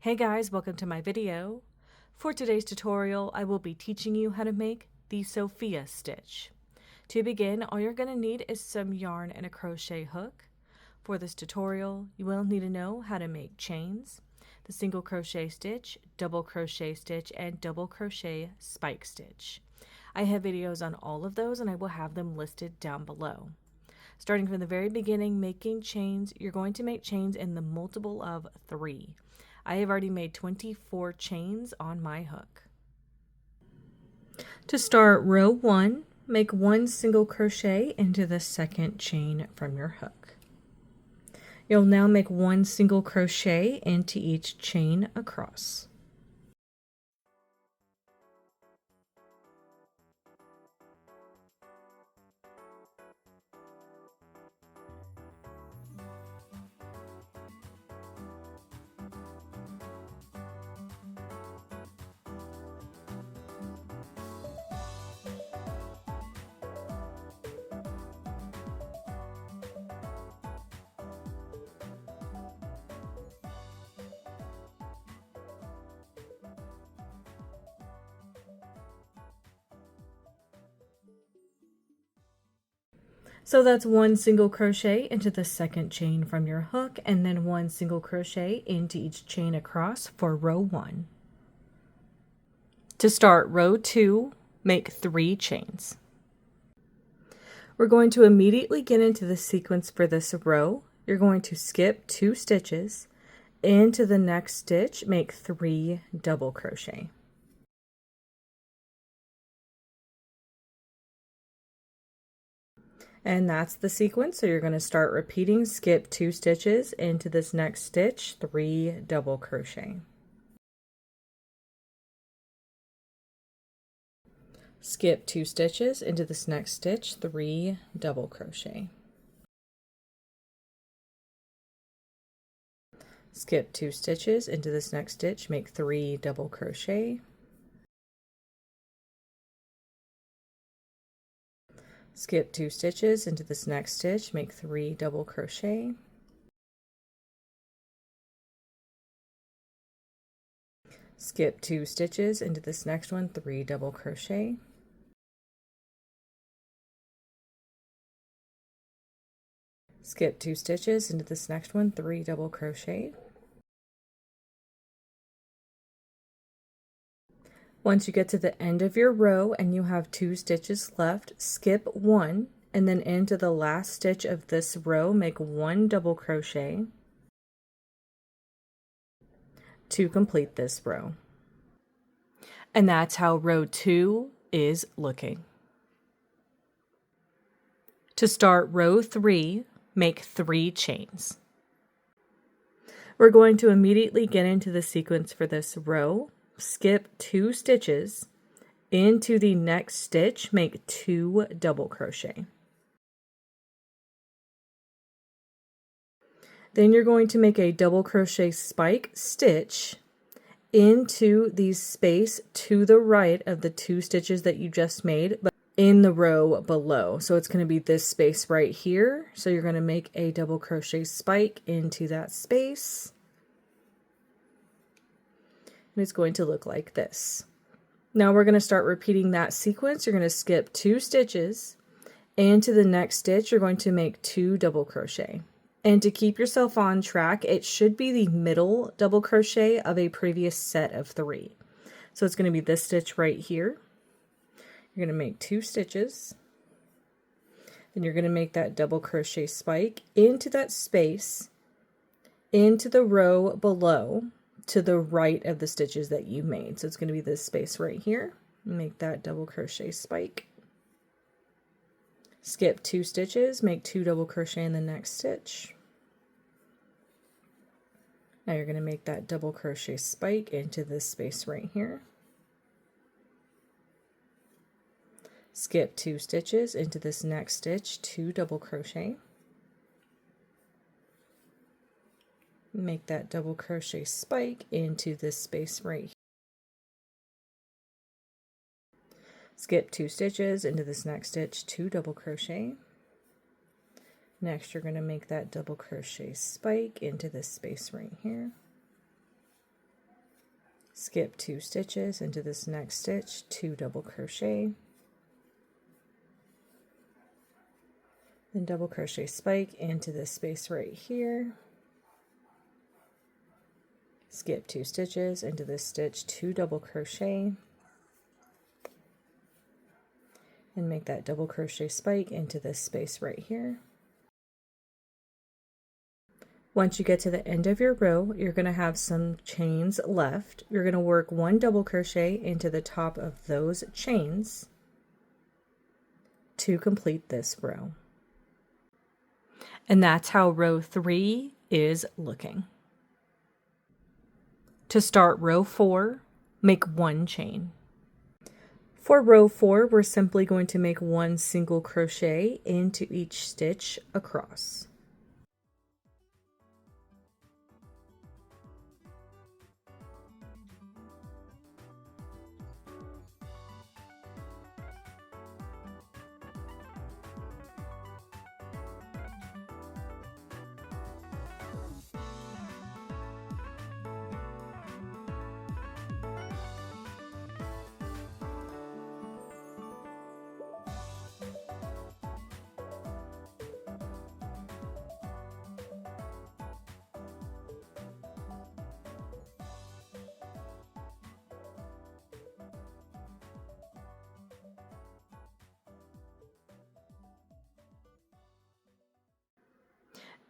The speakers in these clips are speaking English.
Hey guys, welcome to my video. For today's tutorial, I will be teaching you how to make the Sophia stitch. To begin, all you're going to need is some yarn and a crochet hook. For this tutorial, you will need to know how to make chains, the single crochet stitch, double crochet stitch, and double crochet spike stitch. I have videos on all of those and I will have them listed down below. Starting from the very beginning, making chains, you're going to make chains in the multiple of 3. I have already made 24 chains on my hook. To start row 1, make 1 single crochet into the second chain from your hook. You'll now make 1 single crochet into each chain across. So that's 1 single crochet into the second chain from your hook, and then 1 single crochet into each chain across for row 1. To start row 2, make 3 chains. We're going to immediately get into the sequence for this row. You're going to skip 2 stitches. Into the next stitch, make 3 double crochet. And that's the sequence, so you're going to start repeating, skip 2 stitches, into this next stitch, 3 double crochet. Skip 2 stitches, into this next stitch, 3 double crochet. Skip 2 stitches, into this next stitch, make 3 double crochet. Skip 2 stitches, into this next stitch, make 3 double crochet. Skip 2 stitches, into this next one, 3 double crochet. Skip 2 stitches, into this next one, 3 double crochet. Once you get to the end of your row and you have 2 stitches left, skip 1, and then into the last stitch of this row, make 1 double crochet to complete this row. And that's how row 2 is looking. To start row 3, make 3 chains. We're going to immediately get into the sequence for this row. Skip 2 stitches, into the next stitch, make 2 double crochet. Then you're going to make a double crochet spike stitch into the space to the right of the 2 stitches that you just made, but in the row below. So it's going to be this space right here. So you're going to make a double crochet spike into that space. And it's going to look like this. Now we're going to start repeating that sequence. You're going to skip 2 stitches. Into the next stitch, you're going to make 2 double crochet. And to keep yourself on track, it should be the middle double crochet of a previous set of 3. So it's going to be this stitch right here. You're going to make 2 stitches. Then you're going to make that double crochet spike into that space, into the row below, to the right of the stitches that you made. So it's going to be this space right here. Make that double crochet spike. Skip 2 stitches, make 2 double crochet in the next stitch. Now you're going to make that double crochet spike into this space right here. Skip 2 stitches, into this next stitch, 2 double crochet. Make that double crochet spike into this space right here. Skip 2 stitches, into this next stitch, 2 double crochet. Next you're going to make that double crochet spike into this space right here. skip 2 stitches into this next stitch, 2 double crochet, then double crochet spike into this space right here, skip 2 stitches into this stitch, 2 double crochet, and make that double crochet spike into this space right here. Once you get to the end of your row, you're going to have some chains left. You're going to work 1 double crochet into the top of those chains to complete this row. And that's how row 3 is looking. To start row 4, make 1 chain. For row 4, we're simply going to make 1 single crochet into each stitch across.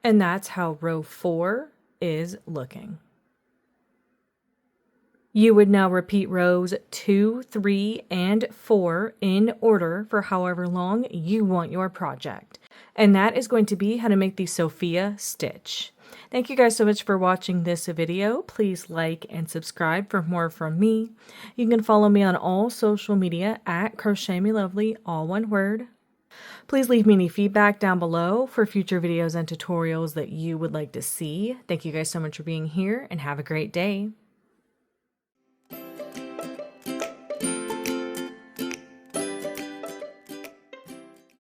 And that's how row 4 is looking. You would now repeat rows 2, 3, and 4 in order for however long you want your project. And that is going to be how to make the Sophia stitch. Thank you guys so much for watching this video. Please like and subscribe for more from me. You can follow me on all social media at Crochet Me Lovely, all one word. Please leave me any feedback down below for future videos and tutorials that you would like to see. Thank you guys so much for being here and have a great day.